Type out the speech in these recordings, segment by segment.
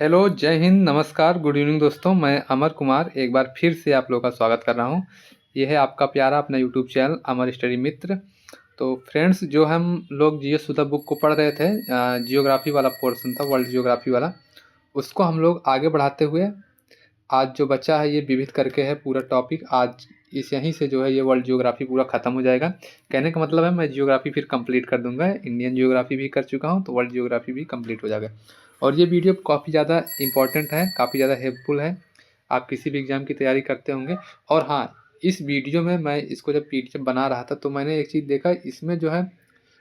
Hello, जय हिंद, नमस्कार, good evening दोस्तों। मैं अमर कुमार एक बार फिर से आप लोगों का स्वागत कर रहा हूँ। ये है आपका प्यारा अपना यूट्यूब चैनल अमर स्टडी मित्र। तो फ्रेंड्स, जो हम लोग जीएस सुधा बुक को पढ़ रहे थे, जियोग्राफी वाला पोर्शन था, वर्ल्ड जियोग्राफी वाला, उसको हम लोग आगे बढ़ाते हुए आज जो बचा है ये विविध करके है पूरा टॉपिक। आज इस यहीं से जो है ये वर्ल्ड जियोग्राफी पूरा ख़त्म हो जाएगा। कहने का मतलब है मैं जियोग्राफी फिर कंप्लीट कर दूंगा। इंडियन जियोग्राफी भी कर चुका हूँ तो वर्ल्ड जियोग्राफी भी कंप्लीट हो जाएगा। और ये वीडियो काफ़ी ज़्यादा इंपॉर्टेंट है, काफ़ी ज़्यादा हेल्पफुल है। आप किसी भी एग्ज़ाम की तैयारी करते होंगे। और हाँ, इस वीडियो में मैं इसको जब पीडीएफ बना रहा था तो मैंने एक चीज़ देखा, इसमें जो है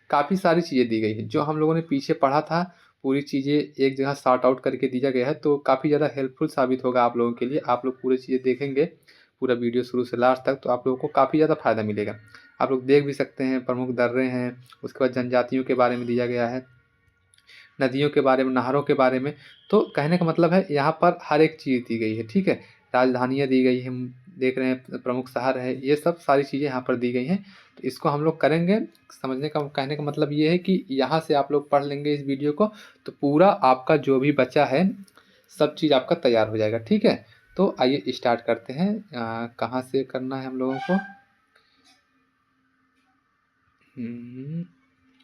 काफ़ी सारी चीज़ें दी गई हैं जो हम लोगों ने पीछे पढ़ा था। पूरी चीज़ें एक जगह सॉर्ट आउट करके दिया गया है, तो काफ़ी ज़्यादा हेल्पफुल साबित होगा आप लोगों के लिए। आप लोग पूरी चीज़ें देखेंगे, पूरा वीडियो शुरू से लास्ट तक, तो आप लोगों को काफ़ी ज़्यादा फ़ायदा मिलेगा। आप लोग देख भी सकते हैं, प्रमुख दर्रे हैं, उसके बाद जनजातियों के बारे में दिया गया है, नदियों के बारे में, नहरों के बारे में। तो कहने का मतलब है यहाँ पर हर एक चीज़ दी गई है, ठीक है। राजधानियाँ दी गई हैं, हम देख रहे हैं प्रमुख शहर है, ये सब सारी चीज़ें यहाँ पर दी गई हैं। तो इसको हम लोग करेंगे। समझने का कहने का मतलब ये है कि यहाँ से आप लोग पढ़ लेंगे इस वीडियो को तो पूरा आपका जो भी बचा है सब चीज़ आपका तैयार हो जाएगा, ठीक है। तो आइए स्टार्ट करते हैं। कहाँ से करना है हम लोगों को?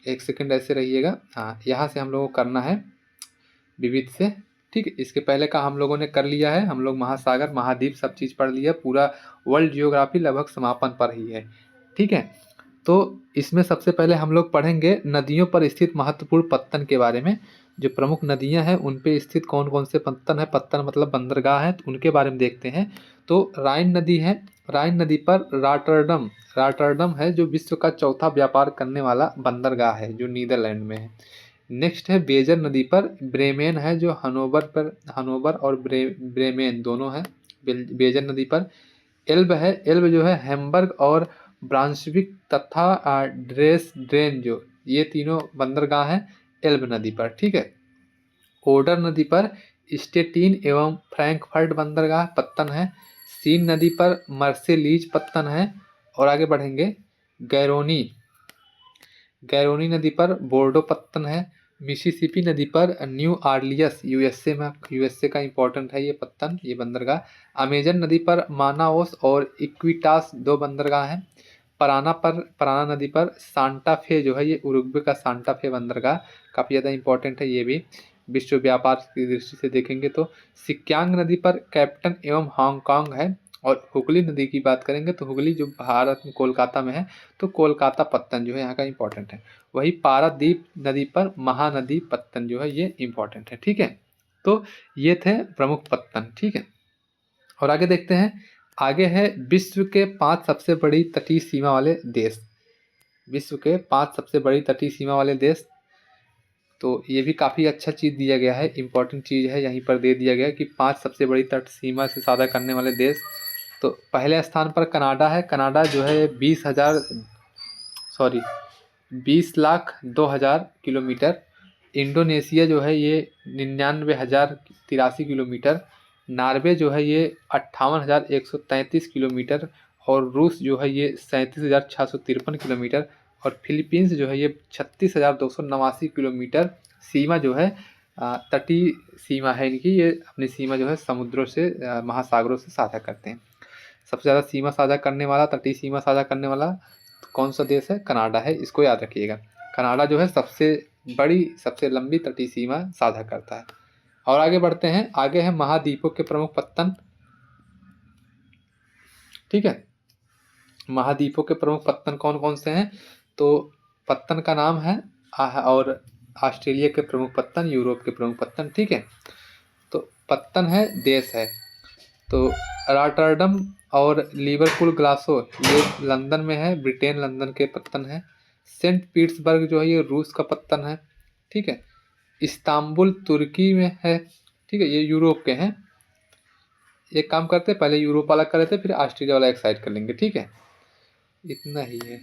एक सेकंड ऐसे रहिएगा। हाँ, यहाँ से हम लोगों को करना है विविध से, ठीक है। इसके पहले का हम लोगों ने कर लिया है, हम लोग महासागर महाद्वीप सब चीज़ पढ़ लिया। पूरा वर्ल्ड जियोग्राफी लगभग समापन पर ही है, ठीक है। तो इसमें सबसे पहले हम लोग पढ़ेंगे नदियों पर स्थित महत्वपूर्ण पत्तन के बारे में। जो प्रमुख नदियां हैं उन पे स्थित कौन कौन से पत्तन है, पत्तन मतलब बंदरगाह है, तो उनके बारे में देखते हैं। तो राइन नदी है, राइन नदी पर राटरडम, राटरडम है जो विश्व का चौथा व्यापार करने वाला बंदरगाह है जो नीदरलैंड में है। नेक्स्ट है बेजर नदी पर ब्रेमेन है जो हनोवर पर, हनोवर और ब्रेमेन दोनों है बेजर नदी पर। एल्ब है, एल्ब जो है हैम्बर्ग और ब्रांसविक तथा ड्रेसडेन, जो ये तीनों बंदरगाह हैं एल्ब नदी पर, ठीक है। ओडर नदी पर स्टेटीन एवं फ्रैंकफर्ट बंदरगाह पत्तन है। सीन नदी पर मर्सेलीज पत्तन है। और आगे बढ़ेंगे, गैरोनी, गैरोनी नदी पर बोर्डो पत्तन है। मिसिसिपी नदी पर न्यू आर्लियस, यूएसए में, यूएसए का इंपॉर्टेंट है ये पत्तन, ये बंदरगाह। अमेजन नदी पर मानाओस और इक्विटास दो बंदरगाह हैं। पराना नदी पर सांता फे जो है ये उरुग्वे का सांता फे बंदरगाह काफ़ी ज़्यादा इंपॉर्टेंट है ये भी, विश्व व्यापार की दृष्टि से देखेंगे तो। सिक्यांग नदी पर कैप्टन एवं हांगकांग है। और हुगली नदी की बात करेंगे तो हुगली जो भारत में कोलकाता में है, तो कोलकाता पत्तन जो है यहाँ का इंपॉर्टेंट है। वही पारादीप नदी पर महानदी पत्तन जो है ये इंपॉर्टेंट है, ठीक है। तो ये थे प्रमुख पत्तन, ठीक है। और आगे देखते हैं, आगे है विश्व के 5 सबसे बड़ी तटीय सीमा वाले देश। विश्व के 5 सबसे बड़ी तटीय सीमा वाले देश, तो ये भी काफ़ी अच्छा चीज़ दिया गया है, इंपॉर्टेंट चीज़ है, यहीं पर दे दिया गया है कि 5 सबसे बड़ी तट सीमा से साझा करने वाले देश। तो पहले स्थान पर कनाडा है। कनाडा जो है 20,02,000 किलोमीटर। इंडोनेशिया जो है ये 99,083 किलोमीटर। नॉर्वे जो है ये 58,133 किलोमीटर। और रूस जो है ये 37,653 किलोमीटर। और फिलीपींस जो है ये 36,289 किलोमीटर। सीमा जो है तटीय सीमा है इनकी, ये अपनी सीमा जो है समुद्रों से, महासागरों से साझा करते हैं। सबसे ज़्यादा सीमा साझा करने वाला, तटीय सीमा साझा करने वाला कौन सा देश है? कनाडा है, इसको याद रखिएगा। कनाडा जो है सबसे बड़ी, सबसे लंबी तटीय सीमा साझा करता है। और आगे बढ़ते हैं, आगे है महाद्वीपों के प्रमुख पत्तन, ठीक है। महाद्वीपों के प्रमुख पत्तन कौन कौन से हैं? तो पत्तन का नाम है और ऑस्ट्रेलिया के प्रमुख पत्तन, यूरोप के प्रमुख पत्तन, ठीक है। तो पत्तन है, देश है। तो रॉटरडम और लिवरपूल ग्लासो ये लंदन में है, ब्रिटेन लंदन के पत्तन है। सेंट पीटर्सबर्ग जो है ये रूस का पत्तन है, ठीक है। इस्तांबुल तुर्की में है, ठीक है, ये यूरोप के हैं। एक काम करते हैं, पहले यूरोप वाला कर लेते हैं, फिर ऑस्ट्रेलिया वाला एक साइड कर लेंगे, ठीक है। इतना ही है।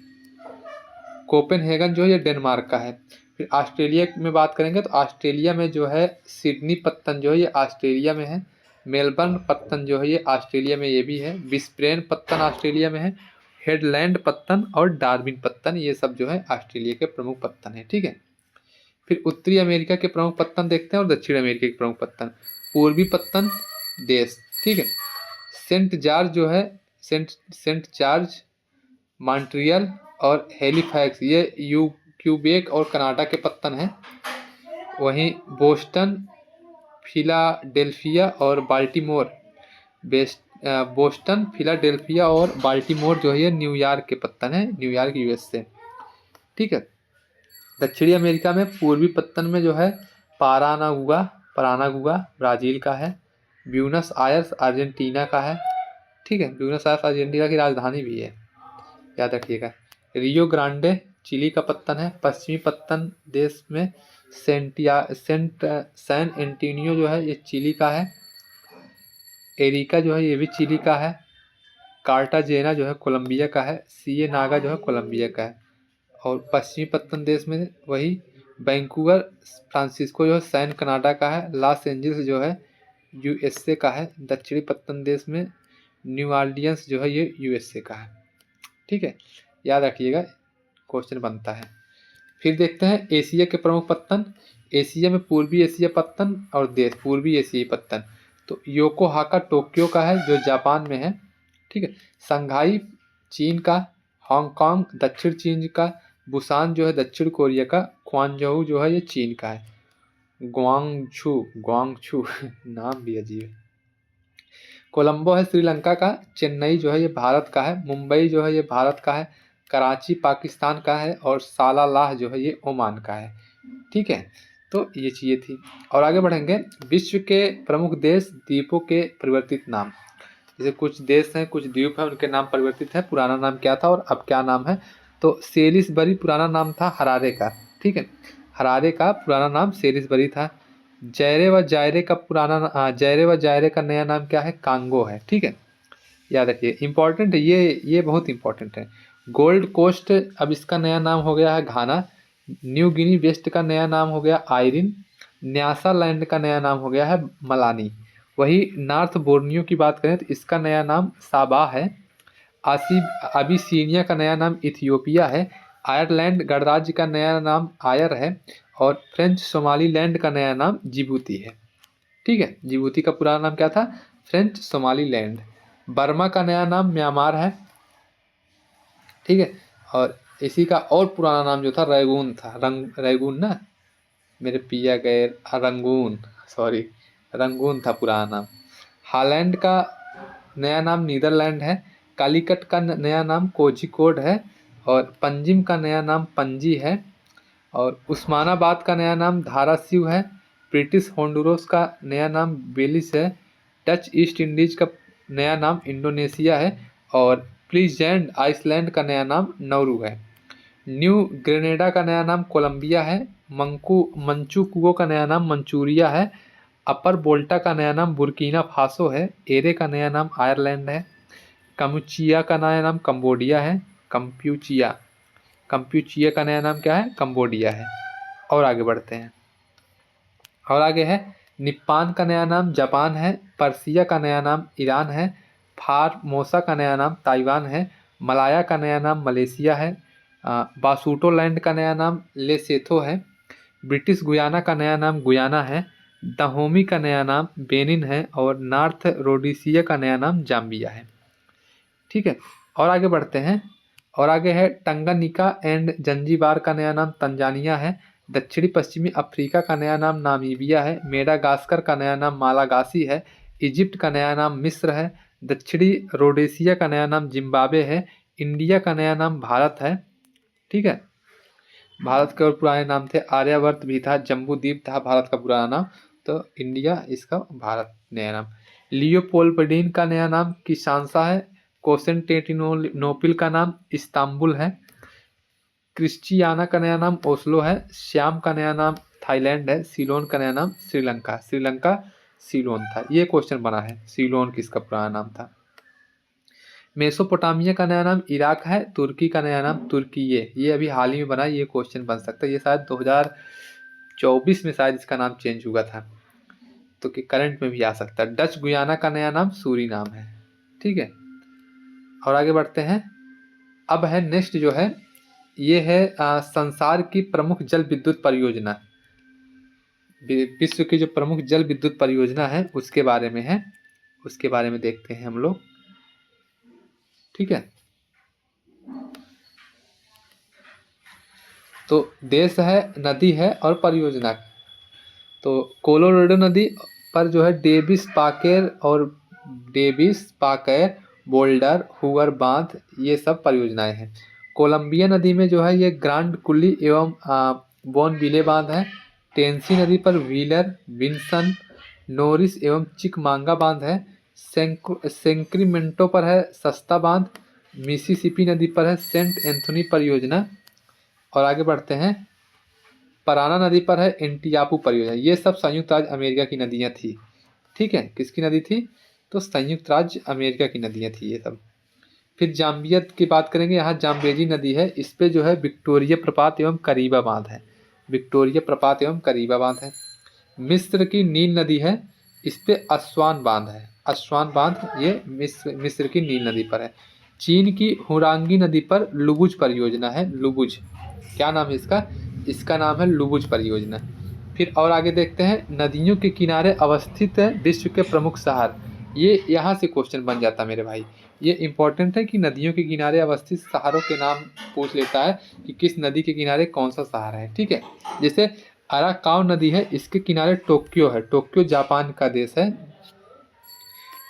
कोपेनहेगन जो है ये डेनमार्क का है। फिर ऑस्ट्रेलिया में बात करेंगे तो ऑस्ट्रेलिया में जो है सिडनी पत्तन जो है ये ऑस्ट्रेलिया में है। मेलबर्न पत्तन जो है ये ऑस्ट्रेलिया में ये भी है। ब्रिस्बेन पत्तन ऑस्ट्रेलिया में है। हेडलैंड पत्तन और डार्विन पत्तन ये सब जो है ऑस्ट्रेलिया के प्रमुख पत्तन है, ठीक है। फिर उत्तरी अमेरिका के प्रमुख पत्तन देखते हैं और दक्षिण अमेरिका के प्रमुख पत्तन। पूर्वी पत्तन देश, ठीक है। सेंट जॉर्ज जो है, सेंट जॉर्ज, मॉन्ट्रियल और हैलिफैक्स ये क्यूबेक और कनाडा के पत्तन हैं। वहीं बोस्टन, फिलाडेल्फिया और बाल्टीमोर, बोस्टन, फिलाडेल्फिया और बाल्टीमोर जो है ये न्यूयॉर्क के पत्तन है, न्यूयॉर्क यूएस से, ठीक है। दक्षिणी अमेरिका में पूर्वी पत्तन में जो है परानागुआ ब्राज़ील का है, ब्यूनस आयर्स अर्जेंटीना का है, ठीक है। ब्यूनस आयर्स अर्जेंटीना की राजधानी भी है, याद रखिएगा। रियो ग्रांडे चिली का पत्तन है। पश्चिमी पत्तन देश में सैन एंटोनियो जो है ये चिली का है। एरिका जो है ये भी चिली का है। कार्टाजेना जो है कोलंबिया का है। सिएनागा जो है कोलंबिया का है। और पश्चिमी पत्तन देश में वही वैंकूवर फ्रांसिस्को जो है सैन कनाडा का है। लॉस एंजल्स जो है यूएसए का है। दक्षिणी पत्तन देश में न्यू ऑरलियंस जो है ये यूएसए का है, ठीक है। याद रखिएगा, क्वेश्चन बनता है। फिर देखते हैं एशिया के प्रमुख पत्तन। एशिया में पूर्वी एशिया पत्तन और देश पूर्वी एशियाई पत्तन, तो योकोहाका टोक्यो का है जो जापान में है, ठीक है। शंघाई चीन का, हांगकांग दक्षिण चीन का, बुसान जो है दक्षिण कोरिया का, क्वांजहू जो है ये चीन का है। ग्वांगछू नाम भी अजीब है। कोलंबो है श्रीलंका का। चेन्नई जो है ये भारत का है। मुंबई जो है ये भारत का है। कराची पाकिस्तान का है। और सालालाह जो है ये ओमान का है, ठीक है। तो ये चीज़ें थी। और आगे बढ़ेंगे। विश्व के प्रमुख देश द्वीपों के परिवर्तित नाम। जैसे कुछ देश हैं, कुछ द्वीप हैं, उनके नाम परिवर्तित है। पुराना नाम क्या था और अब क्या नाम है। तो सेलिसबरी पुराना नाम था हरारे का, ठीक है। हरारे का पुराना नाम सेलिसबरी था। जयरे व जायरे का नया नाम क्या है, कांगो है, ठीक है। याद रखिए, इंपॉर्टेंट है ये बहुत इंपॉर्टेंट है। गोल्ड कोस्ट अब इसका नया नाम हो गया है घाना। न्यू गिनी वेस्ट का नया नाम हो गया आयरिन। न्यासालैंड का नया नाम हो गया है मलानी। वही नॉर्थ बोर्नियो की बात करें तो इसका नया नाम साबा है। अबिसीनिया का नया नाम इथियोपिया है। आयरलैंड गणराज्य का नया नाम आयर है। और फ्रेंच सोमालीलैंड का नया नाम जिबूती है, ठीक है। जिबूती का पुराना नाम क्या था, फ्रेंच सोमालीलैंड। बर्मा का नया नाम म्यांमार है, ठीक है। और इसी का और पुराना नाम जो था रैगून था। रैगून ना, मेरे पिया गए रंगून, सॉरी रंगून था पुराना नाम। हालैंड का नया नाम नीदरलैंड है। कालीकट का नया नाम कोझिकोड है। और पंजिम का नया नाम पणजी है। और उस्मानाबाद का नया नाम धाराशिव है। ब्रिटिश होंडुरास का नया नाम बेलिस है। डच ईस्ट इंडीज का नया नाम इंडोनेशिया है। और प्लीजेंट आइसलैंड का नया नाम नौरू है। न्यू ग्रेनेडा का नया नाम कोलंबिया है। मंचुकुओ का नया नाम मंचूरिया है। अपर बोल्टा का नया नाम बुर्किना फासो है। एरे का नया नाम आयरलैंड है। कम्पुचिया का नया नाम कंबोडिया है। कंप्यूचिया का नया नाम क्या है, कंबोडिया है। और आगे बढ़ते हैं। और आगे है निप्पान का नया नाम जापान है। पर्सिया का नया नाम ईरान है। फारमोसा का नया नाम ताइवान है। मलाया का नया नाम मलेशिया है। बासुटोलैंड का नया नाम लेसेथो है। ब्रिटिश गुयाना का नया नाम गुयाना है। दहोमी का नया नाम बेनिन है। और नॉर्थ रोडेशिया का नया नाम जाम्बिया है, ठीक है। और आगे बढ़ते हैं। और आगे है टंगानिका एंड जंजीबार का नया नाम तंजानिया है। दक्षिणी पश्चिमी अफ्रीका का नया नाम नामीबिया है। मेडागास्कर का नया नाम मालागासी है। इजिप्ट का नया नाम मिस्र है। दक्षिणी रोडेशिया का नया नाम जिम्बाब्वे है। इंडिया का नया नाम भारत है, ठीक है। भारत के और पुराने नाम थे, आर्यावर्त भी था, जम्बू द्वीप था भारत का पुराना नाम, तो इंडिया इसका भारत नया नाम। लियोपोल्डीन का नया नाम किशांसा है। कोस्टेंटिनोपिल का नाम इस्तांबुल है। क्रिस्टियाना का नया नाम ओस्लो है। श्याम का नया नाम थाईलैंड है। सीलोन का नया नाम श्रीलंका सीलोन था। ये क्वेश्चन बना है, सीलोन किसका पुराना नाम था। मेसोपोटामिया का नया नाम इराक है। तुर्की का नया नाम तुर्कीये, ये अभी हाल ही में बना, ये क्वेश्चन बन सकता है। ये शायद 2024 में शायद इसका नाम चेंज हुआ था, तो कि करंट में भी आ सकता है। डच गुयाना का नया नाम सूरीनाम है, ठीक है। और आगे बढ़ते हैं। अब है नेक्स्ट जो है, ये है संसार की प्रमुख जल विद्युत परियोजना। विश्व की जो प्रमुख जल विद्युत परियोजना है उसके बारे में है, उसके बारे में देखते हैं हम लोग। ठीक है, तो देश है, नदी है और परियोजना। तो कोलोराडो नदी पर जो है डेविस पाकेर बोल्डर हुगर बांध ये सब परियोजनाएं हैं। कोलंबिया नदी में जो है ये ग्रांड कुली एवं बोनविले बांध है। टेंसी नदी पर व्हीलर, विंसन, नोरिस एवं चिकमांगा बांध है। सेंक्रीमेंटो पर है सस्ता बांध। मिसिसिपी नदी पर है सेंट एंथोनी परियोजना। और आगे बढ़ते हैं, पराना नदी पर है एंटियापू परियोजना। ये सब संयुक्त राज्य अमेरिका की नदियाँ थी। ठीक है, किसकी नदी थी? तो संयुक्त राज्य अमेरिका की नदियाँ थी ये सब। फिर जाम्बिया की बात करेंगे, यहाँ जाम्बेजी नदी है, इस पे जो है विक्टोरिया प्रपात एवं करीबा बांध है। विक्टोरिया प्रपात एवं करीबा बांध है। मिस्र की नील नदी है, इस पे अस्वान बांध है। अस्वान बांध ये मिस्र की नील नदी पर है। चीन की हुरांगी नदी पर लुबुज परियोजना है। लुबुज, क्या नाम है इसका? इसका नाम है लुबुज परियोजना। फिर और आगे देखते हैं, नदियों के किनारे अवस्थित है विश्व के प्रमुख शहर। ये यहाँ से क्वेश्चन बन जाता मेरे भाई, ये इंपॉर्टेंट है कि नदियों के किनारे अवस्थित शहरों के नाम पूछ लेता है कि किस नदी के किनारे कौन सा शहर है। ठीक है, जैसे अराकाव नदी है, इसके किनारे टोक्यो है। टोक्यो जापान का देश है।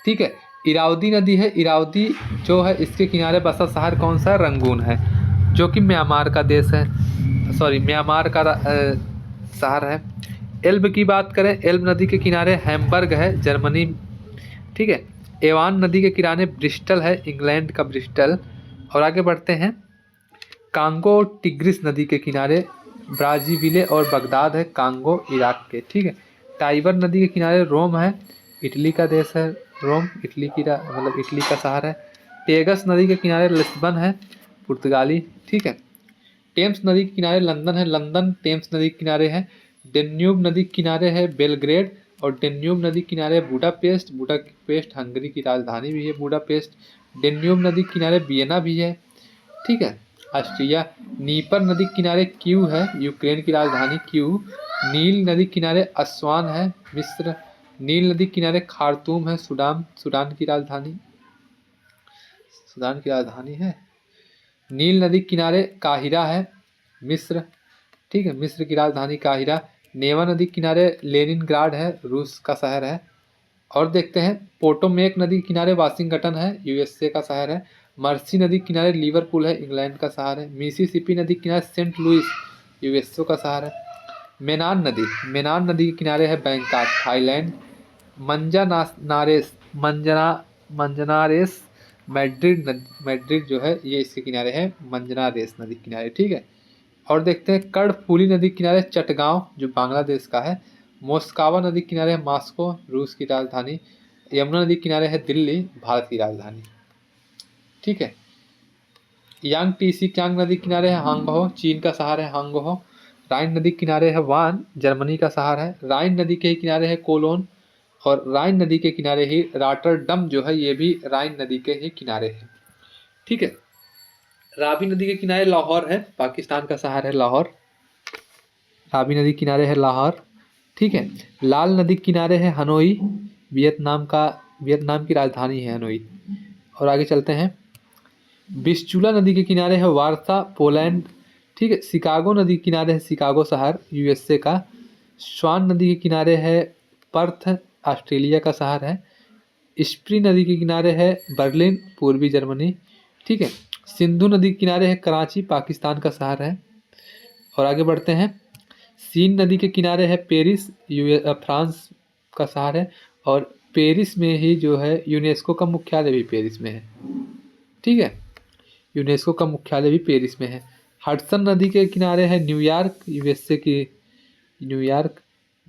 ठीक है, इरावदी नदी है, इरावदी जो है इसके किनारे बसा शहर कौन सा है? रंगून है, जो कि म्यांमार का देश है, सॉरी म्यांमार का शहर है। एल्ब की बात करें, एल्ब नदी के किनारे हैम्बर्ग है, जर्मनी। ठीक है, एवान नदी के किनारे ब्रिस्टल है, इंग्लैंड का ब्रिस्टल। और आगे बढ़ते हैं, कांगो टिग्रिस नदी के किनारे ब्राजीविले और बगदाद है, कांगो इराक के। ठीक है, टाइबर नदी के किनारे रोम है, इटली का देश है रोम, इटली की मतलब इटली का शहर है। टेगस नदी के किनारे लिस्बन है, पुर्तगाली। ठीक है, टेम्स नदी के किनारे लंदन है, लंदन टेम्स नदी के किनारे है। डेन्यूब नदी के किनारे है बेलग्रेड, और डेन्यूब नदी के किनारे बुडापेस्ट। बुडापेस्ट हंगरी की राजधानी भी है बुडापेस्ट। डेन्यूब नदी के किनारे वियना भी है। ठीक है, ऑस्ट्रिया। नीपर नदी के किनारे क्यू है, यूक्रेन की राजधानी क्यू। नील नदी के किनारे अस्वान है, मिस्र। नील नदी के किनारे खार्तूम है, सूडान की राजधानी, सूडान की राजधानी है। नील नदी के किनारे काहिरा है, मिस्र। ठीक है, मिस्र की राजधानी काहिरा। नेवा नदी के किनारे लेनिनग्राड है, रूस का शहर है। और देखते हैं, पोटोमेक नदी के किनारे वाशिंगटन है, यूएसए का शहर है। मर्सी नदी के किनारे लिवरपूल है, इंग्लैंड का शहर है। मिसिसिपी नदी के किनारे सेंट लुइस, यूएसए का शहर है। मेनान नदी के किनारे है बैंकॉक, थाईलैंड। मंजनारेस मैड्रिड जो है ये इसके किनारे है, मंजनारेस नदी के किनारे। ठीक है, और देखते हैं, कर्णफूली नदी के किनारे चटगांव जो बांग्लादेश का है। मोस्कावा नदी के किनारे है मॉस्को, रूस की राजधानी। यमुना नदी के किनारे है दिल्ली, भारत की राजधानी। ठीक है, यांग टीसी क्यांग नदी के किनारे है हांगहो, चीन का शहर है हांगहो। राइन नदी के किनारे है वान, जर्मनी का शहर है। राइन नदी के ही किनारे है कोलोन, और राइन नदी के किनारे ही रॉटरडम जो है ये भी राइन नदी के ही किनारे है। ठीक है, रावी नदी के किनारे लाहौर है, पाकिस्तान का शहर है लाहौर। रावी नदी किनारे है लाहौर। ठीक है, लाल नदी किनारे है हनोई, वियतनाम की राजधानी है हनोई। और आगे चलते हैं, विस्चुला नदी के किनारे है वार्सा, पोलैंड। ठीक है, शिकागो नदी के किनारे है शिकागो शहर, यूएसए का। स्वान नदी के किनारे है पर्थ, ऑस्ट्रेलिया का शहर है। स्प्री नदी के किनारे है बर्लिन, पूर्वी जर्मनी। ठीक है, सिंधु नदी के किनारे है कराची, पाकिस्तान का शहर है। और आगे बढ़ते हैं, सीन नदी के किनारे है पेरिस, फ्रांस का शहर है। और पेरिस में ही जो है यूनेस्को का मुख्यालय भी पेरिस में है। ठीक है, यूनेस्को का मुख्यालय भी पेरिस में है। हडसन नदी के किनारे है न्यूयॉर्क, यूएसए की न्यूयॉर्क।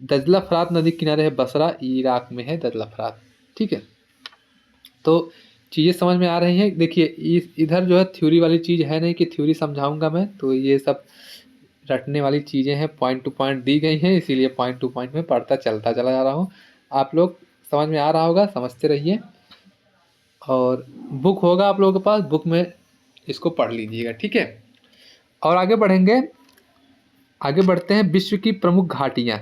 दजला फरात नदी के किनारे है बसरा, इराक में है दजला फरात। ठीक है, तो चीज़ें समझ में आ रही हैं। देखिए इधर जो है थ्योरी वाली चीज़ है नहीं कि थ्योरी समझाऊंगा मैं, तो ये सब रटने वाली चीज़ें हैं, पॉइंट टू पॉइंट दी गई हैं, इसीलिए पॉइंट टू पॉइंट में पढ़ता चलता चला जा रहा हूँ। आप लोग समझ में आ रहा होगा, समझते रहिए। और बुक होगा आप लोगों के पास, बुक में इसको पढ़ लीजिएगा। ठीक है, और आगे बढ़ेंगे, आगे बढ़ते हैं, विश्व की प्रमुख घाटियाँ।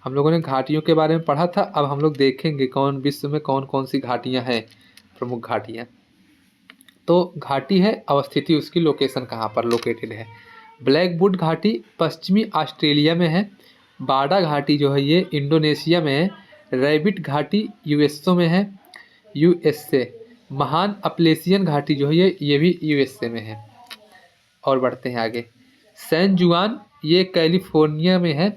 हम लोगों ने घाटियों के बारे में पढ़ा था, अब हम लोग देखेंगे कौन विश्व में कौन कौन सी घाटियाँ हैं, प्रमुख घाटियाँ। तो घाटी है, अवस्थिति उसकी, लोकेशन कहाँ पर लोकेटेड है। ब्लैकवुड घाटी पश्चिमी ऑस्ट्रेलिया में है। बाडा घाटी जो है ये इंडोनेशिया में है। रैबिट घाटी यूएसए में है, यूएसए। महान अपलेशियन घाटी जो है ये भी यूएसए में है। और बढ़ते हैं आगे। सैन जुआन ये कैलिफोर्निया में है।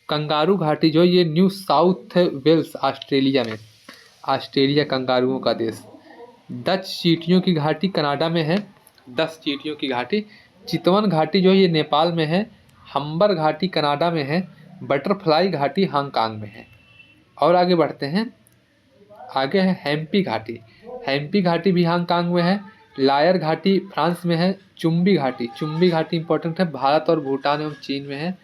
कंगारू घाटी जो है ये न्यू साउथ वेल्स ऑस्ट्रेलिया में, ऑस्ट्रेलिया कंगारुओं का देश। डच चींटियों की घाटी कनाडा में है, 10 चींटियों की घाटी। चितवन घाटी जो है ये नेपाल में है। हम्बर घाटी कनाडा में है। बटरफ्लाई घाटी हांगकांग में है। और आगे बढ़ते हैं, आगे है हैम्पी घाटी। हैम्पी घाटी भी हांगकांग में है। लायर घाटी फ्रांस में है। चुम्बी घाटी इंपॉर्टेंट है, भारत और भूटान एवं चीन में है।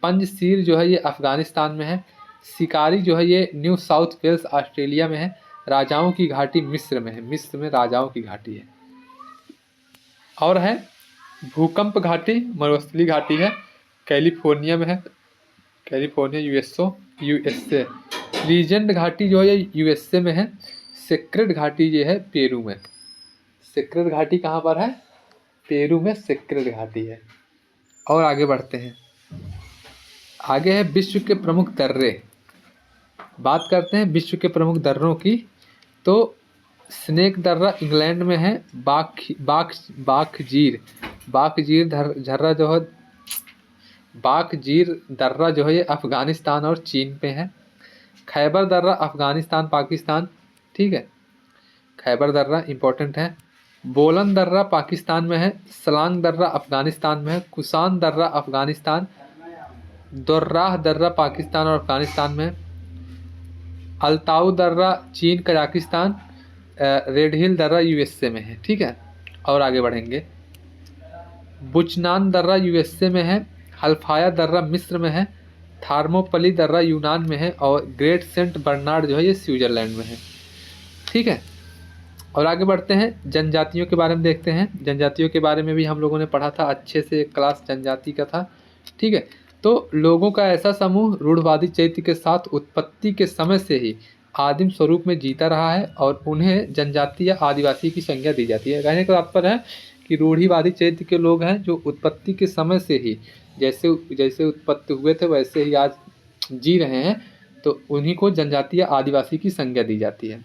पंजसीर जो है ये अफगानिस्तान में है। शिकारी जो है ये न्यू साउथ वेल्स ऑस्ट्रेलिया में है। राजाओं की घाटी मिस्र में है, मिस्र में राजाओं की घाटी है। और है भूकंप घाटी, मरुस्थली घाटी है, कैलिफोर्निया में है, कैलिफोर्निया यूएसए। लीजेंड घाटी जो है यूएसए में है। सेक्रेड घाटी ये है पेरू में। सेक्रेड घाटी कहाँ पर है? पेरू में सेक्रेड घाटी है। और आगे बढ़ते हैं, आगे है विश्व के प्रमुख दर्रे। बात करते हैं विश्व के प्रमुख दर्रों की। तो स्नेक दर्रा इंग्लैंड में है। बाखजीर दर्रा जो है ये अफ़गानिस्तान और चीन पे है। खैबर दर्रा अफ़गानिस्तान पाकिस्तान, ठीक है, खैबर दर्रा इंपॉर्टेंट है। बोलन दर्रा पाकिस्तान में है। सलांग दर्रा अफ़गानिस्तान में है। कुसान दर्रा अफ़गानिस्तान। दोर्राह दर्रा पाकिस्तान और अफ़गानिस्तान में है। अल्ताऊ दर्रा चीन कजाकिस्तान। रेड हिल दर्रा यूएसए में है, ठीक है। और आगे बढ़ेंगे, बुचनान दर्रा यूएसए में है। हल्फाया दर्रा मिस्र में है। थार्मोपली दर्रा यूनान में है। और ग्रेट सेंट बर्नार्ड जो है ये स्विट्ज़रलैंड में है, ठीक है। और आगे बढ़ते हैं, जनजातियों के बारे में देखते हैं। जनजातियों के बारे में भी हम लोगों ने पढ़ा था, अच्छे से एक क्लास जनजाति का था, ठीक है। तो लोगों का ऐसा समूह रूढ़वादी चैत्य के साथ उत्पत्ति के समय से ही आदिम स्वरूप में जीता रहा है और उन्हें जनजाति या आदिवासी की संज्ञा दी जाती है। कहने का तात्पर्य है कि रूढ़िवादी चैत्य के लोग हैं जो उत्पत्ति के समय से ही जैसे जैसे उत्पत्ति हुए थे वैसे ही आज जी रहे हैं, तो उन्हीं को जनजाति या आदिवासी की संज्ञा दी जाती है।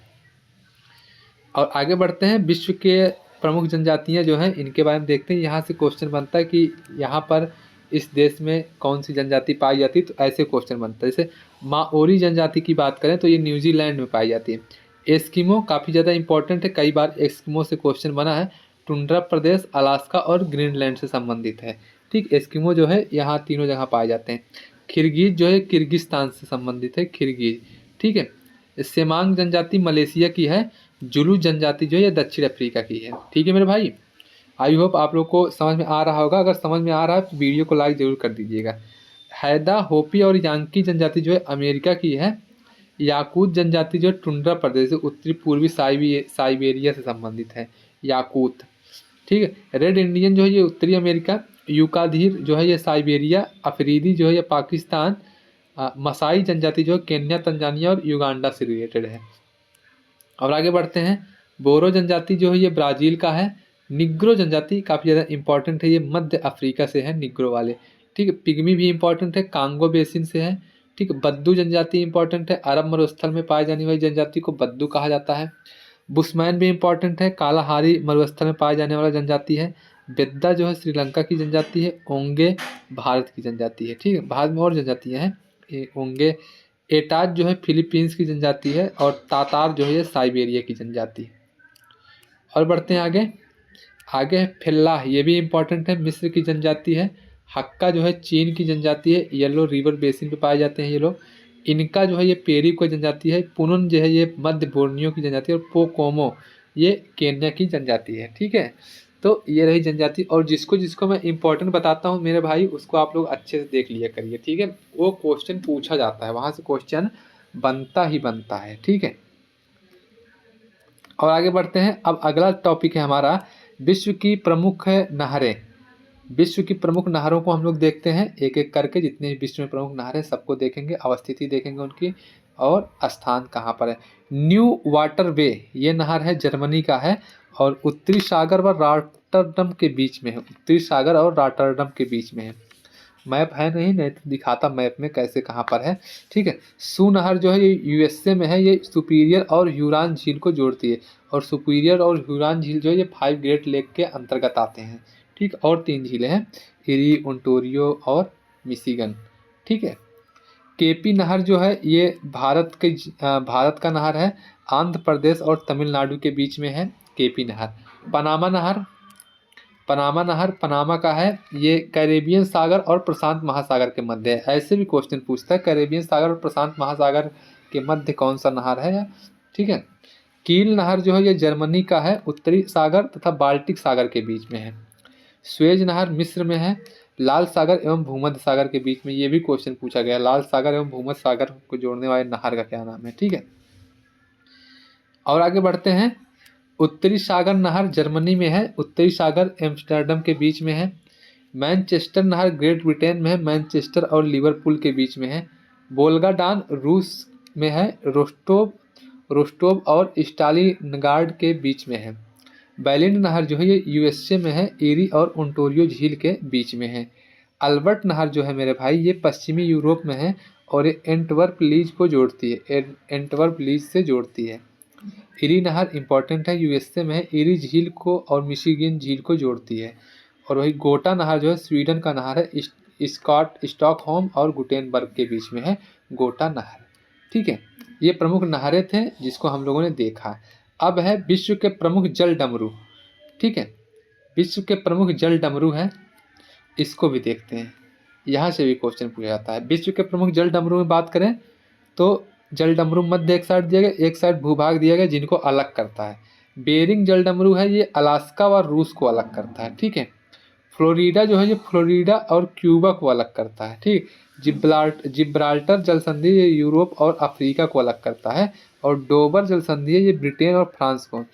और आगे बढ़ते हैं, विश्व के प्रमुख जनजातियां जो हैं इनके बारे में देखते हैं। यहाँ से क्वेश्चन बनता है कि यहाँ पर इस देश में कौन सी जनजाति पाई जाती है, तो ऐसे क्वेश्चन बनता है। जैसे माओरी जनजाति की बात करें तो ये न्यूजीलैंड में पाई जाती है। एस्किमो काफ़ी ज़्यादा इंपॉर्टेंट है, कई बार एस्किमो से क्वेश्चन बना है। टुंड्रा प्रदेश, अलास्का और ग्रीनलैंड से संबंधित है, ठीक। एस्किमो जो है यहाँ तीनों जगह पाए जाते हैं। खिरगीज जो है किर्गिस्तान से संबंधित है, खिरगीज, ठीक है। सेमांग जनजाति मलेशिया की है। जुलू जनजाति जो है ये दक्षिण अफ्रीका की है, ठीक है मेरे भाई। आई होप आप लोग को समझ में आ रहा होगा। अगर समझ में आ रहा है तो वीडियो को लाइक ज़रूर कर दीजिएगा। हैदा, होपी और यांकी जनजाति जो है अमेरिका की है। याकूत जनजाति जो है टुंड्रा प्रदेश उत्तरी पूर्वी साइबेरिया से संबंधित है, याकूत, ठीक है। रेड इंडियन जो है ये उत्तरी अमेरिका। यूकाधीर जो है ये साइबेरिया। अफरीदी जो है ये पाकिस्तान। मसाई जनजाति जो है केन्या, तंजानिया और युगांडा से रिलेटेड है। और आगे बढ़ते हैं, बोरो जनजाति जो है ये ब्राज़ील का है। निग्रो जनजाति काफ़ी ज़्यादा इंपॉर्टेंट है, ये मध्य अफ्रीका से है, निग्रो वाले, ठीक है। पिग्मी भी इंपॉर्टेंट है, कांगो बेसिन से है, ठीक है। बद्दू जनजाति इंपॉर्टेंट है, अरब मरुस्थल में पाई जाने वाली जनजाति को बद्दू कहा जाता है। बुशमैन भी इंपॉर्टेंट है, कालाहारी मरुस्थल में पाए जाने वाला जनजाति है। बेद्दा जो है श्रीलंका की जनजाति है। ओंगे भारत की जनजाति है, ठीक है। भारत में और जनजातियाँ हैं, ये ओंगे। एटाज जो है फिलीपींस की जनजाति है। और तातार जो है ये साइबेरिया की जनजाति है। और बढ़ते हैं आगे, आगे है फिल्लाह, ये भी इंपॉर्टेंट है, मिस्र की जनजाति है। हक्का जो है चीन की जनजाति है, येलो रिवर बेसिन पे पाए जाते हैं ये लोग। इनका जो है ये पेरी की जनजाति है। पुनुन जो है ये मध्य बोर्नियो की जनजाति है। और पोकोमो ये केन्या की जनजाति है, ठीक है। तो ये रही जनजाति। और जिसको जिसको मैं इंपॉर्टेंट बताता हूँ मेरे भाई, उसको आप लोग अच्छे से देख लिया करिए, ठीक है। वो क्वेश्चन पूछा जाता है, वहाँ से क्वेश्चन बनता ही बनता है, ठीक है। और आगे बढ़ते हैं, अब अगला टॉपिक है हमारा विश्व की प्रमुख नहरें। विश्व की प्रमुख नहरों को हम लोग देखते हैं एक एक करके, जितने भी विश्व में प्रमुख नहर है सबको देखेंगे, अवस्थिति देखेंगे उनकी और स्थान कहाँ पर है। न्यू वाटर वे ये नहर है, जर्मनी का है और उत्तरी सागर व रॉटरडम के बीच में है। उत्तरी सागर और रॉटरडम के बीच में है। मैप है नहीं तो दिखाता मैप में कैसे कहाँ पर है। ठीक है, सू नहर जो है ये यूएसए में है, ये सुपीरियर और ह्यूरॉन झील को जोड़ती है और सुपीरियर और ह्यूरॉन झील जो है ये 5 ग्रेट लेक के अंतर्गत आते हैं। ठीक, और 3 झीलें हैं, इरी, ओंटारियो और मिशिगन। ठीक है, केपी नहर जो है ये भारत का नहर है, आंध्र प्रदेश और तमिलनाडु के बीच में है केपी नहर। पनामा नहर पनामा का है, ये कैरेबियन सागर और प्रशांत महासागर के मध्य है। ऐसे भी क्वेश्चन पूछता है, कैरेबियन सागर और प्रशांत महासागर के मध्य कौन सा नहर है। ठीक है, कील नहर जो है ये जर्मनी का है, उत्तरी सागर तथा बाल्टिक सागर के बीच में है। स्वेज नहर मिस्र में है, लाल सागर एवं भूमध्य सागर के बीच में। ये भी क्वेश्चन पूछा गया, लाल सागर एवं भूमध्य सागर को जोड़ने वाले नहर का क्या नाम है। ठीक है, और आगे बढ़ते हैं। उत्तरी सागर नहर जर्मनी में है, उत्तरी सागर एम्स्टर्डम के बीच में है। मैनचेस्टर नहर ग्रेट ब्रिटेन में है, मैनचेस्टर और लिवरपूल के बीच में है। वोल्गा-डॉन रूस में है, रोस्टोव और स्टालिनगार्ड के बीच में है। बैलिन नहर जो है ये यूएसए में है, एरी और ओंटारियो झील के बीच में है। अल्बर्ट नहर जो है मेरे भाई ये पश्चिमी यूरोप में है और ये एंटवर्प लीज को जोड़ती है, एंटवर्प लीज से जोड़ती है। इरी नहर इंपॉर्टेंट है, यूएसए में है, इरी झील को और मिशिगन झील को जोड़ती है। और वही गोटा नहर जो है स्वीडन का नहर है, स्टॉकहोम और गुटेनबर्ग के बीच में है गोटा नहर। ठीक है, ये प्रमुख नहरें थे जिसको हम लोगों ने देखा। अब है विश्व के प्रमुख जल डमरू। ठीक है, विश्व के प्रमुख जल डमरू हैं, इसको भी देखते हैं। यहाँ से भी क्वेश्चन पूछा जाता है। विश्व के प्रमुख जल डमरू में बात करें तो जल डमरू मध्य एक साइड दिया गया, एक साइड भूभाग दिया गया जिनको अलग करता है। बेरिंग जल डमरू है, ये अलास्का व रूस को अलग करता है। ठीक है, फ्लोरिडा जो है ये फ्लोरिडा और क्यूबा को अलग करता है। ठीक, जिब्राल्टर जल संधि ये यूरोप और अफ्रीका को अलग करता है। और डोबर जल संधि है ये ब्रिटेन और फ्रांस को।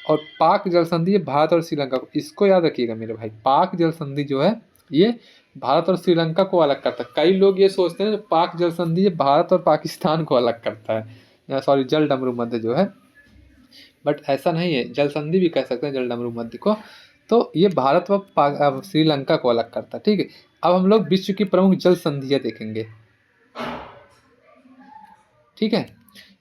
और पाक जल संधि ये भारत और श्रीलंका को। इसको याद रखिएगा मेरे भाई, पाक जल संधि जो है ये भारत और श्रीलंका को अलग करता है। कई लोग ये सोचते हैं पाक जल संधि ये भारत और पाकिस्तान को अलग करता है, सॉरी जल डमरू मध्य जो है, बट ऐसा नहीं है, जल संधि भी कह सकते हैं जल डमरू मध्य को। तो ये भारत व श्रीलंका को अलग करता है। ठीक है, अब हम लोग विश्व की प्रमुख जल संधियाँ देखेंगे। ठीक है,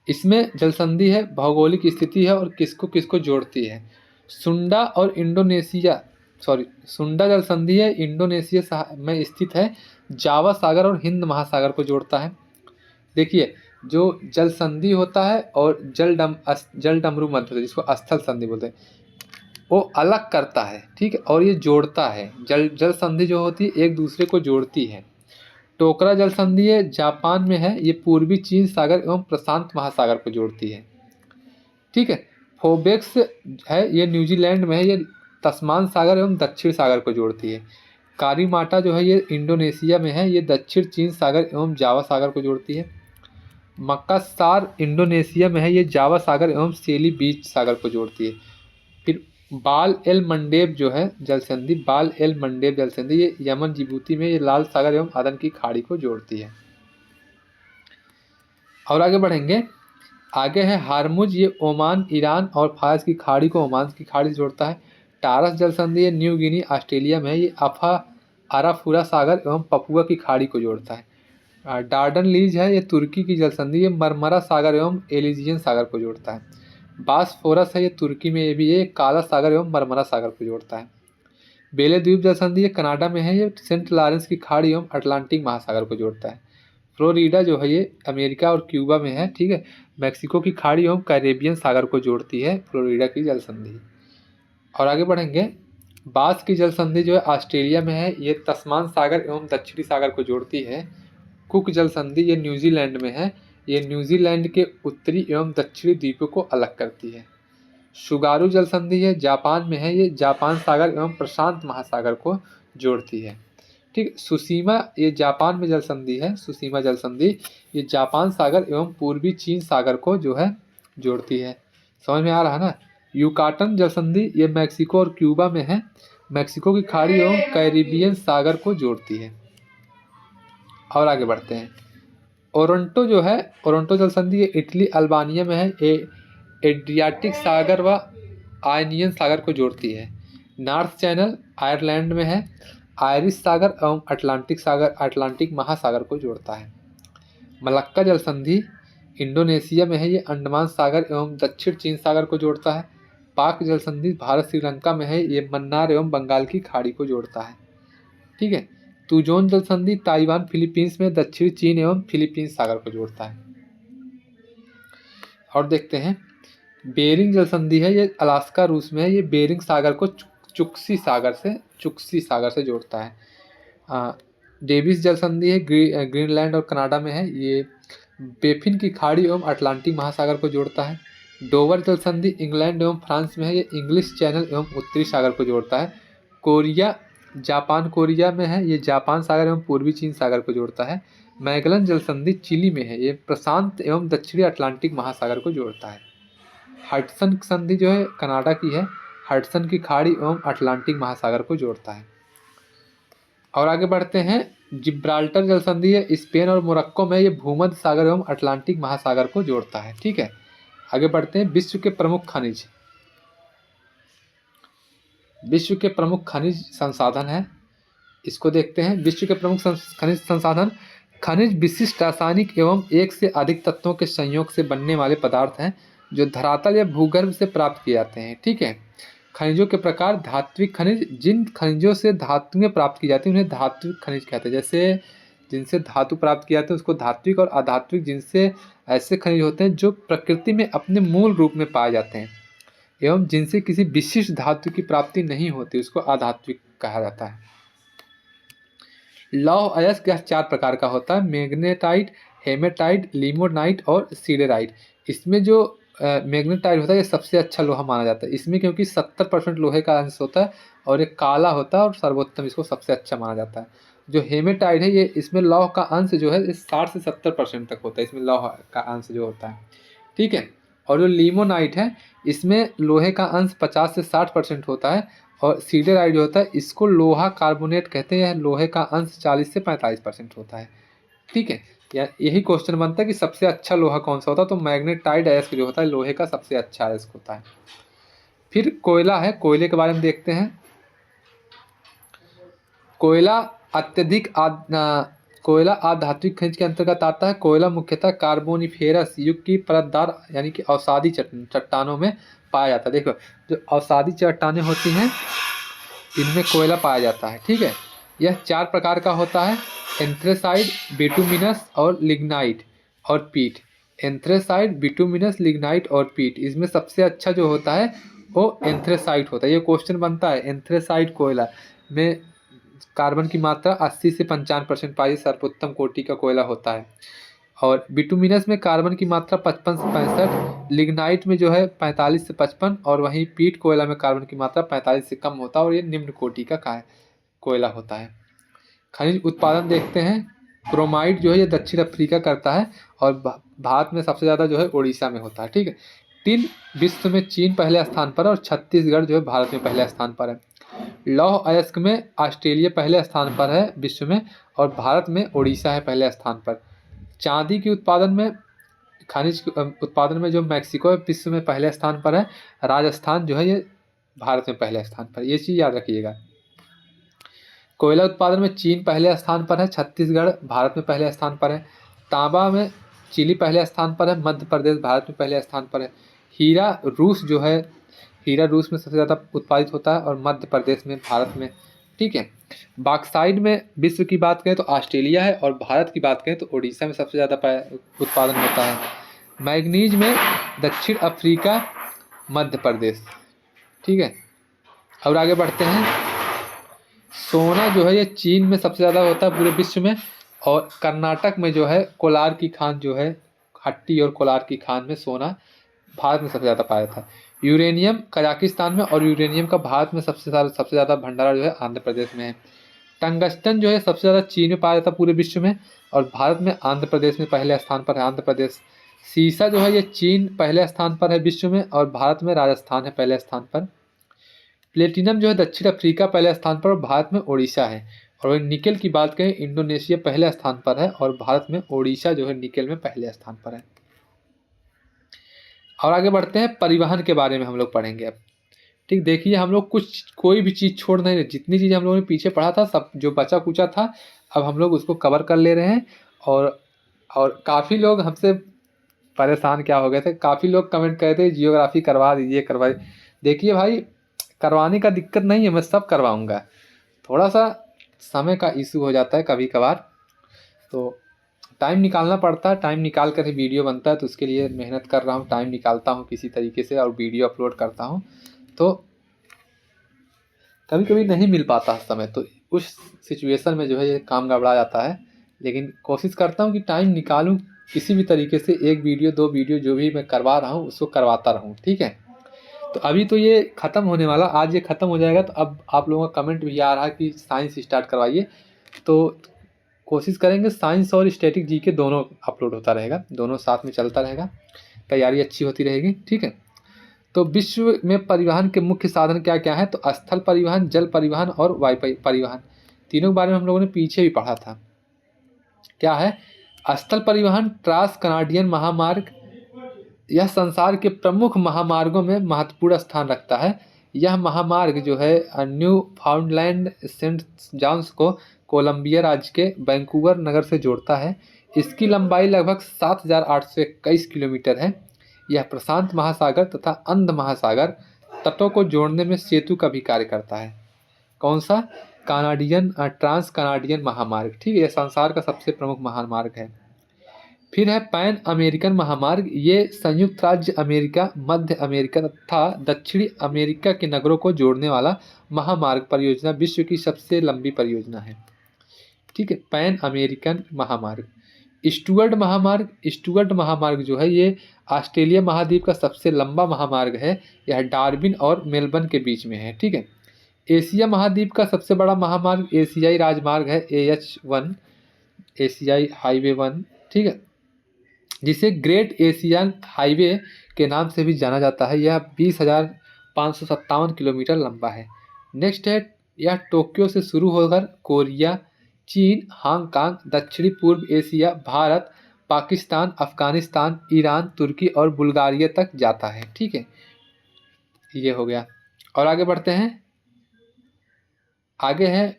इसमें जल संधि है, भौगोलिक स्थिति है और किसको किसको जोड़ती है। सुंडा और इंडोनेशिया, सुंडा जल संधि है, इंडोनेशिया में स्थित है, जावा सागर और हिंद महासागर को जोड़ता है। देखिए, जो जल संधि होता है और जल डमरू मध्य जिसको स्थल संधि बोलते हैं, वो अलग करता है। ठीक है, और ये जोड़ता है। जल संधि जो होती है एक दूसरे को जोड़ती है। टोकरा जल संधि है, जापान में है, ये पूर्वी चीन सागर एवं प्रशांत महासागर को जोड़ती है। ठीक है, फोबेक्स है, ये न्यूजीलैंड में है, ये तस्मान सागर एवं दक्षिण सागर को जोड़ती है। कारीमाटा जो है ये इंडोनेशिया में है, ये दक्षिण चीन सागर एवं जावा सागर को जोड़ती है। मक्कासार इंडोनेशिया में है, ये जावा सागर एवं सेली बीच सागर को जोड़ती है। फिर बाल एल मंडेब जो है जल संधि, बाल एल मंडेब जल संधि ये यमन जिबूती में, ये लाल सागर एवं अदन की खाड़ी को जोड़ती है। और आगे बढ़ेंगे, आगे है हारमुज, ये ओमान, ईरान और फारस की खाड़ी को ओमान की खाड़ी से जोड़ता है। टारस जल संधि ये न्यू गिनी ऑस्ट्रेलिया में है, ये अराफुरा सागर एवं पपुआ की खाड़ी को जोड़ता है। डार्डन लीज है, ये तुर्की की जल संधि, ये मरमरा सागर एवं एलिजियन सागर को जोड़ता है। बासफोरस है, ये तुर्की में, ये भी ये काला सागर एवं मरमरा सागर को जोड़ता है। बेले द्वीप जल संधि ये कनाडा में है, ये सेंट लॉरेंस की खाड़ी एवं अटलांटिक महासागर को जोड़ता है। फ्लोरिडा जो है ये अमेरिका और क्यूबा में है। ठीक है, मैक्सिको की खाड़ी एवं कैरेबियन सागर को जोड़ती है फ्लोरिडा की जल संधि। और आगे बढ़ेंगे, बास की जल संधि जो है ऑस्ट्रेलिया में है, ये तस्मान सागर एवं दक्षिणी सागर को जोड़ती है। कुक जल संधि ये न्यूजीलैंड में है, ये न्यूजीलैंड के उत्तरी एवं दक्षिणी द्वीपों को अलग करती है। शुगारू जल संधि है, जापान में है, ये जापान सागर एवं प्रशांत महासागर को जोड़ती है। ठीक, सुसीमा ये जापान में जल संधि है, सुसीमा जल संधि ये जापान सागर एवं पूर्वी चीन सागर को जो है जोड़ती है। समझ में आ रहा है ना। युकाटन जल संधि ये मैक्सिको और क्यूबा में है, मैक्सिको की खाड़ी एवं कैरिबियन सागर को जोड़ती है। और आगे बढ़ते हैं। ओरंटो जो है, ओरंटो जल संधि ये इटली अल्बानिया में है। एड्रियाटिक सागर व आयनियन सागर को जोड़ती है। नॉर्थ चैनल आयरलैंड में है। आयरिश सागर एवं अटलांटिक सागर, अटलांटिक महासागर को जोड़ता है। मलक्का जल संधि इंडोनेशिया में है। ये अंडमान सागर एवं दक्षिण चीन सागर को जोड़ता है। पाक जल संधि भारत श्रीलंका में है। ये मन्नार एवं बंगाल की खाड़ी को जोड़ता है। ठीक है। तुजोन जल संधि ताइवान फिलीपींस में दक्षिणी चीन एवं फिलीपींस सागर को जोड़ता है। और देखते हैं बेरिंग जल संधि है। ये अलास्का रूस में है। ये बेरिंग सागर को चुक्सी सागर से जोड़ता है। डेविस जल संधि है ग्रीनलैंड और कनाडा में है। ये बेफिन की खाड़ी एवं अटलांटिक महासागर को जोड़ता है। डोवर जल संधि इंग्लैंड एवं फ्रांस में है। ये इंग्लिश चैनल एवं उत्तरी सागर को जोड़ता है। कोरिया जापान कोरिया में है। ये जापान सागर एवं पूर्वी चीन सागर को जोड़ता है। मैगलन जल संधि चिली में है। ये प्रशांत एवं दक्षिणी अटलांटिक महासागर को जोड़ता है। हडसन संधि जो है कनाडा की है। हडसन की खाड़ी एवं अटलांटिक महासागर को जोड़ता है। और आगे बढ़ते हैं। जिब्राल्टर जल संधि है स्पेन और मोरक्को में। ये भूमध्य सागर एवं अटलांटिक महासागर को जोड़ता है। ठीक है। आगे बढ़ते हैं। विश्व के प्रमुख खनिज, विश्व के प्रमुख खनिज संसाधन है, इसको देखते हैं। विश्व के प्रमुख खनिज संसाधन खनिज विशिष्ट रासायनिक एवं एक से अधिक तत्वों के संयोग से बनने वाले पदार्थ हैं जो धरातल या भूगर्भ से प्राप्त किए जाते हैं। ठीक है। खनिजों के प्रकार धात्विक खनिज, जिन खनिजों से धातुएं प्राप्त की जाती हैं उन्हें धात्विक खनिज कहते हैं। जैसे जिनसे धातु प्राप्त किया जाता है उसको धात्विक, और अधात्विक जिनसे ऐसे खनिज होते हैं जो प्रकृति में अपने मूल रूप में पाए जाते हैं एवं जिनसे किसी विशिष्ट धातु की प्राप्ति नहीं होती उसको अधात्विक कहा जाता है। लौह अयस्क यह 4 प्रकार का होता है। मैग्नेटाइट, हेमेटाइट, लिमोनाइट और सीडेराइट। इसमें जो मैग्नेटाइट होता है ये सबसे अच्छा लोहा माना जाता है इसमें, क्योंकि 70% लोहे का अंश होता है और ये काला होता है और सर्वोत्तम, इसको सबसे अच्छा माना जाता है। जो हेमेटाइट है ये इसमें लौह का अंश जो है 60 से 70% तक होता है, इसमें लौह का अंश जो होता है। ठीक है। और जो लिमोनाइट है इसमें लोहे का अंश 50 से 60% होता है। और सीडेराइट जो होता है इसको लोहा कार्बोनेट कहते हैं। लोहे का अंश 40 से 45% होता है। ठीक है। या यही क्वेश्चन बनता है कि सबसे अच्छा लोहा कौन सा होता है, तो मैग्नेटाइट अयस्क जो होता है लोहे का सबसे अच्छा अयस्क होता है। फिर कोयला है, कोयले के बारे में देखते हैं। कोयला अत्यधिक कोयला आधात्विक खनिज के अंतर्गत आता है। कोयला मुख्यतः कार्बोनिफेरस युग की परतदार यानी कि अवसादी चट्टानों में पाया जाता है। देखो जो अवसादी चट्टानें होती हैं इनमें कोयला पाया जाता है। ठीक है। यह 4 प्रकार का होता है। एंथ्रेसाइड, बिटुमिनस और लिग्नाइट और पीट। एंथ्रेसाइड, बिटुमिनस, लिग्नाइट और पीट। इसमें सबसे अच्छा जो होता है वो एंथ्रेसाइट होता है। ये क्वेश्चन बनता है। एंथ्रेसाइट कोयला में कार्बन की मात्रा 80 से 55% पाई, सर्वोत्तम कोटि का कोयला होता है। और बिटुमिनस में कार्बन की मात्रा 55 से 65, लिग्नाइट में जो है 45 से 55, और वहीं पीट कोयला में कार्बन की मात्रा 45 से कम होता है और ये निम्न कोटि का कोयला होता है। खनिज उत्पादन देखते हैं। क्रोमाइट जो है ये दक्षिण अफ्रीका करता है और भारत में सबसे ज़्यादा जो है उड़ीसा में होता है। ठीक है। टिन विश्व में चीन पहले स्थान पर है और छत्तीसगढ़ जो है भारत में पहले स्थान पर है। लौह अयस्क में ऑस्ट्रेलिया पहले स्थान पर है विश्व में, और भारत में उड़ीसा है पहले स्थान पर। चांदी के उत्पादन में, खनिज उत्पादन में जो मैक्सिको विश्व में पहले स्थान पर है। राजस्थान जो है ये भारत में पहले स्थान पर, ये चीज़ याद रखिएगा। कोयला उत्पादन में चीन पहले स्थान पर है। छत्तीसगढ़ भारत में पहले स्थान पर है। तांबा में चिली पहले स्थान पर है। मध्य प्रदेश भारत में पहले स्थान पर है। हीरा रूस जो है, हीरा रूस में सबसे ज़्यादा उत्पादित होता है और मध्य प्रदेश में, भारत में। ठीक है। बॉक्साइट में विश्व की बात करें तो ऑस्ट्रेलिया है और भारत की बात करें तो उड़ीसा में सबसे ज़्यादा उत्पादन होता है। मैग्नीज में दक्षिण अफ्रीका, मध्य प्रदेश। ठीक है। और आगे बढ़ते हैं। सोना जो है ये चीन में सबसे ज़्यादा होता है पूरे विश्व में, और कर्नाटक में जो है कोलार की खान जो है, हट्टी और कोलार की खान में सोना भारत में सबसे ज़्यादा पाया था। यूरेनियम कजाकिस्तान में, और यूरेनियम का भारत में सबसे ज़्यादा भंडारा जो है आंध्र प्रदेश में है। टंगस्टन जो है सबसे ज़्यादा चीन में पाया जाता है पूरे विश्व में, और भारत में आंध्र प्रदेश में पहले स्थान पर है, आंध्र प्रदेश। सीसा जो है ये चीन पहले स्थान पर है विश्व में, और भारत में राजस्थान है पहले स्थान पर। प्लेटिनम जो है दक्षिण अफ्रीका पहले स्थान पर और भारत में ओडिशा है। और वही निकेल की बात करें, इंडोनेशिया पहले स्थान पर है और भारत में ओडिशा जो है निकेल में पहले स्थान पर है। और आगे बढ़ते हैं, परिवहन के बारे में हम लोग पढ़ेंगे अब। ठीक, देखिए हम लोग कोई भी चीज़ छोड़ नहीं रहे, जितनी चीज़ हम लोगों ने पीछे पढ़ा था सब जो बचा कुचा था अब हम लोग उसको कवर कर ले रहे हैं। और काफ़ी लोग हमसे परेशान क्या हो गए थे, काफ़ी लोग कमेंट कर रहे थे जियोग्राफी करवा दीजिए करवा। देखिए भाई, करवाने का दिक्कत नहीं है, मैं सब करवाऊँगा, थोड़ा सा समय का इशू हो जाता है कभी कभार, तो टाइम निकालना पड़ता है, टाइम निकाल कर ही वीडियो बनता है, तो उसके लिए मेहनत कर रहा हूँ, टाइम निकालता हूँ किसी तरीके से और वीडियो अपलोड करता हूँ। तो कभी कभी नहीं मिल पाता समय, तो उस सिचुएशन में जो है ये काम गड़बड़ा जाता है, लेकिन कोशिश करता हूँ कि टाइम निकालूँ किसी भी तरीके से, एक वीडियो 2 वीडियो जो भी मैं करवा रहा हूँ उसको करवाता रहूँ। ठीक है, तो अभी तो ये ख़त्म होने वाला, आज ये ख़त्म हो जाएगा, तो अब आप लोगों का कमेंट भी आ रहा है कि साइंस स्टार्ट करवाइए, तो कोशिश करेंगे साइंस और स्टैटिक जीके दोनों अपलोड होता रहेगा, दोनों साथ में चलता रहेगा, तैयारी अच्छी होती रहेगी। ठीक है, तो विश्व में परिवहन के मुख्य साधन क्या क्या है, तो स्थल परिवहन, जल परिवहन और वायु परिवहन, तीनों के बारे में हम लोगों ने पीछे भी पढ़ा था। क्या है, स्थल परिवहन ट्रांस कनाडियन महामार्ग, यह संसार के प्रमुख महामार्गों में महत्वपूर्ण स्थान रखता है। यह महामार्ग जो है न्यू फाउंडलैंड सेंट जॉन्स को कोलंबिया राज्य के वैंकूवर नगर से जोड़ता है। इसकी लंबाई लगभग 7,821 किलोमीटर है। यह प्रशांत महासागर तथा अंध महासागर तटों को जोड़ने में सेतु का भी कार्य करता है। कौन सा, ट्रांस कनाडियन महामार्ग। ठीक है, यह संसार का सबसे प्रमुख महामार्ग है। फिर है पैन अमेरिकन महामार्ग, ये संयुक्त राज्य अमेरिका, मध्य अमेरिका तथा दक्षिणी अमेरिका के नगरों को जोड़ने वाला महामार्ग परियोजना विश्व की सबसे लंबी परियोजना है। ठीक है, पैन अमेरिकन महामार्ग। स्टुअर्ट महामार्ग जो है ये ऑस्ट्रेलिया महाद्वीप का सबसे लंबा महामार्ग है। यह डार्विन और मेलबर्न के बीच में है। ठीक है, एशिया महाद्वीप का सबसे बड़ा महामार्ग एशियाई राजमार्ग है AH1, एशियाई हाईवे 1। ठीक है, जिसे ग्रेट एशियन हाईवे के नाम से भी जाना जाता है। यह 20,557 किलोमीटर लंबा है। नेक्स्ट है, यह टोक्यो से शुरू होकर कोरिया, चीन, हांगकांग, दक्षिणी पूर्व एशिया, भारत, पाकिस्तान, अफगानिस्तान, ईरान, तुर्की और बुल्गारिया तक जाता है। ठीक है, ये हो गया। और आगे बढ़ते हैं, आगे है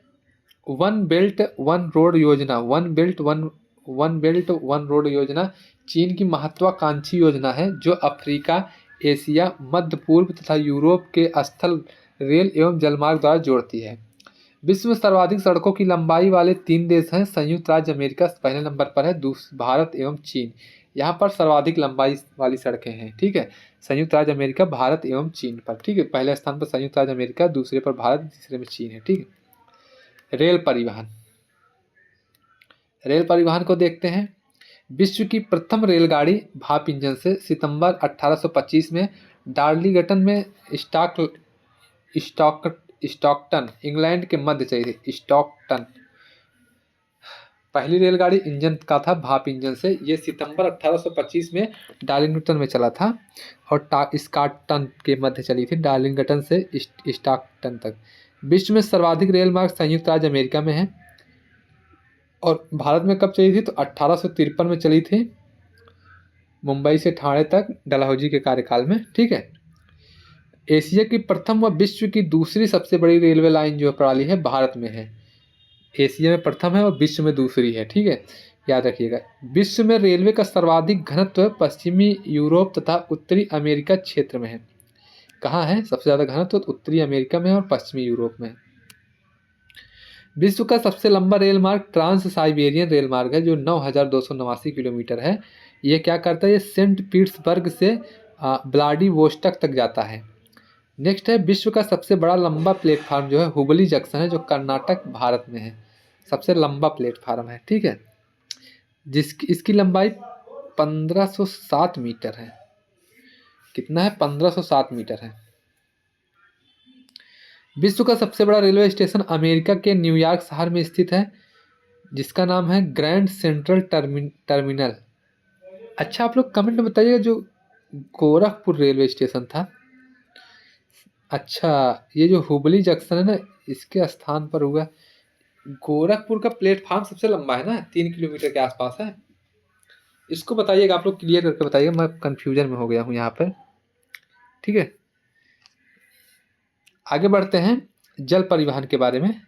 वन बेल्ट वन रोड योजना। वन बेल्ट वन रोड योजना चीन की महत्वाकांक्षी योजना है जो अफ्रीका, एशिया, मध्य पूर्व तथा यूरोप के स्थल, रेल एवं जलमार्ग द्वारा जोड़ती है। विश्व में सर्वाधिक सड़कों की लंबाई वाले 3 देश हैं। संयुक्त राज्य अमेरिका पहले नंबर पर है, भारत एवं चीन। यहाँ पर सर्वाधिक लंबाई वाली सड़कें हैं। ठीक है, संयुक्त राज्य अमेरिका, भारत एवं चीन पर। ठीक है, पहले स्थान पर संयुक्त राज्य अमेरिका, दूसरे पर भारत, तीसरे में चीन है। ठीक है, रेल परिवहन को देखते हैं। विश्व की प्रथम रेलगाड़ी भाप इंजन से सितंबर 1825 में डार्लिंगटन में स्टॉकटन इंग्लैंड के मध्य चली थी। स्टॉकटन पहली रेलगाड़ी इंजन का था, भाप इंजन से। ये सितंबर 1825 में डार्लिंगटन में चला था और स्कॉटटन के मध्य चली थी, डार्लिंगटन से स्टॉकटन तक। विश्व में सर्वाधिक रेल मार्ग संयुक्त राज्य अमेरिका में है। और भारत में कब चली थी, तो 1853 में चली थी, मुंबई से ठाणे तक डलहौजी के कार्यकाल में। ठीक है, एशिया की प्रथम व विश्व की दूसरी सबसे बड़ी रेलवे लाइन जो प्रणाली है भारत में है। एशिया में प्रथम है और विश्व में दूसरी है। ठीक है, याद रखिएगा। विश्व में रेलवे का सर्वाधिक घनत्व पश्चिमी यूरोप तथा उत्तरी अमेरिका क्षेत्र में है। कहाँ है सबसे ज़्यादा घनत्व, तो उत्तरी अमेरिका में और पश्चिमी यूरोप में। विश्व का सबसे लंबा रेल मार्ग ट्रांस साइबेरियन रेल मार्ग है जो 9,289 किलोमीटर है। ये क्या करता है, ये सेंट पीटर्सबर्ग से व्लादिवोस्टॉक तक जाता है। नेक्स्ट है, विश्व का सबसे बड़ा लंबा प्लेटफार्म जो है हुबली जंक्शन है जो कर्नाटक भारत में है। सबसे लंबा प्लेटफार्म है। ठीक है, इसकी लंबाई 1507 मीटर है। कितना है, 1507 मीटर है। विश्व का सबसे बड़ा रेलवे स्टेशन अमेरिका के न्यूयॉर्क शहर में स्थित है जिसका नाम है ग्रैंड सेंट्रल टर्मिनल। अच्छा, आप लोग कमेंट में बताइएगा जो गोरखपुर रेलवे स्टेशन था, अच्छा, ये जो हुबली जंक्शन है ना, इसके स्थान पर हुआ। गोरखपुर का प्लेटफार्म सबसे लंबा है ना, 3 किलोमीटर के आसपास है। इसको बताइएगा, आप लोग क्लियर करके बताइएगा, मैं कंफ्यूजन में हो गया हूँ यहाँ पर। ठीक है, आगे बढ़ते हैं जल परिवहन के बारे में।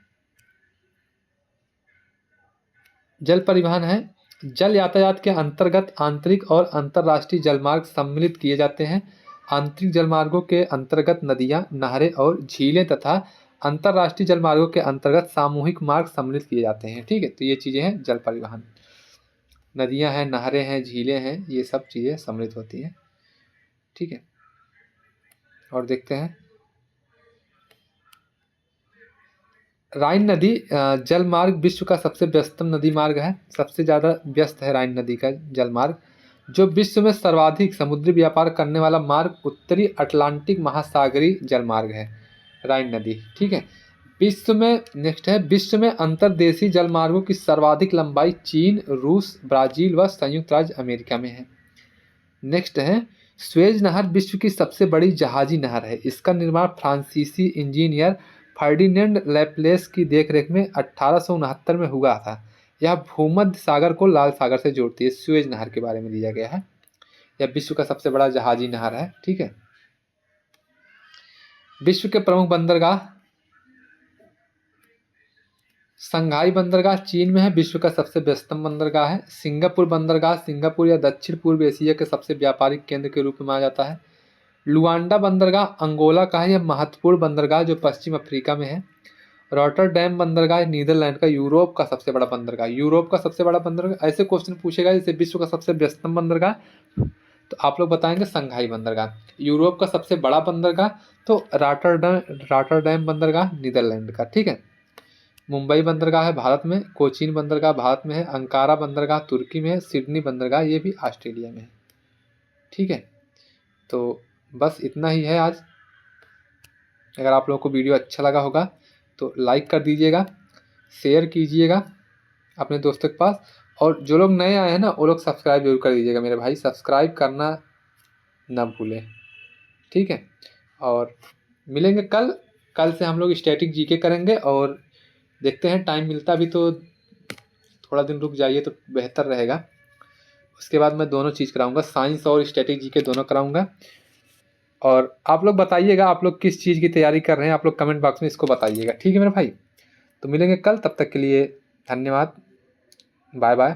जल परिवहन है, जल यातायात के अंतर्गत आंतरिक और अंतर्राष्ट्रीय जलमार्ग सम्मिलित किए जाते हैं। आंतरिक जलमार्गों के अंतर्गत नदियां, नहरें और झीलें तथा अंतर्राष्ट्रीय जलमार्गों के अंतर्गत सामूहिक मार्ग सम्मिलित किए जाते हैं। ठीक है, तो ये चीज़ें हैं जल परिवहन। नदियां हैं, नहरें हैं, झीलें हैं, ये सब चीज़ें सम्मिलित होती हैं। ठीक है, और देखते हैं राइन नदी जल मार्ग विश्व का सबसे व्यस्तम नदी मार्ग है। सबसे ज़्यादा व्यस्त है राइन नदी का जल मार्ग। जो विश्व में सर्वाधिक समुद्री व्यापार करने वाला मार्ग उत्तरी अटलांटिक महासागरीय जल मार्ग है, राइन नदी। ठीक है, विश्व में नेक्स्ट है, विश्व में अंतर्देशीय जल मार्गों की सर्वाधिक लंबाई चीन, रूस, ब्राज़ील व संयुक्त राज्य अमेरिका में है। नेक्स्ट है, स्वेज नहर विश्व की सबसे बड़ी जहाजी नहर है। इसका निर्माण फ्रांसीसी इंजीनियर फर्डिनेंड लैप्लेस की देखरेख में 1869 में हुआ था। यह भूमध्य सागर को लाल सागर से जोड़ती है। स्वेज नहर के बारे में दिया गया है। यह विश्व का सबसे बड़ा जहाजी नहर है। ठीक है, विश्व के प्रमुख बंदरगाह। संघाई बंदरगाह चीन में है, विश्व का सबसे व्यस्तम बंदरगाह है। सिंगापुर बंदरगाह सिंगापुर या दक्षिण पूर्व एशिया के सबसे व्यापारिक केंद्र के रूप में माना जाता है। लुआंडा बंदरगाह अंगोला का है, यह महत्वपूर्ण बंदरगाह जो पश्चिम अफ्रीका में है। रॉटरडैम बंदरगाह नीदरलैंड का यूरोप का सबसे बड़ा बंदरगाह। यूरोप का सबसे बड़ा बंदरगाह, ऐसे क्वेश्चन पूछेगा जैसे विश्व का सबसे व्यस्तम बंदरगाह, तो आप लोग बताएंगे संघाई बंदरगाह। यूरोप का सबसे बड़ा बंदरगाह तो रॉटरडैम बंदरगाह नीदरलैंड का। ठीक है, मुंबई बंदरगाह है भारत में, कोचीन बंदरगाह भारत में है, अंकारा बंदरगाह तुर्की में है, सिडनी बंदरगाह ये भी ऑस्ट्रेलिया में है। ठीक है, तो बस इतना ही है आज। अगर आप लोगों को वीडियो अच्छा लगा होगा तो लाइक कर दीजिएगा, शेयर कीजिएगा अपने दोस्तों के पास, और जो लोग नए आए हैं ना वो लोग सब्सक्राइब जरूर कर दीजिएगा मेरे भाई, सब्सक्राइब करना ना भूलें। ठीक है, और मिलेंगे कल। कल से हम लोग स्टैटिक जीके करेंगे, और देखते हैं टाइम मिलता भी तो थोड़ा दिन रुक जाइए तो बेहतर रहेगा। उसके बाद मैं दोनों चीज़ कराऊंगा, साइंस और स्टैटिक जीके दोनों कराऊंगा। और आप लोग बताइएगा आप लोग किस चीज़ की तैयारी कर रहे हैं, आप लोग कमेंट बॉक्स में इसको बताइएगा। ठीक है मेरे भाई, तो मिलेंगे कल, तब तक के लिए धन्यवाद, बाय बाय।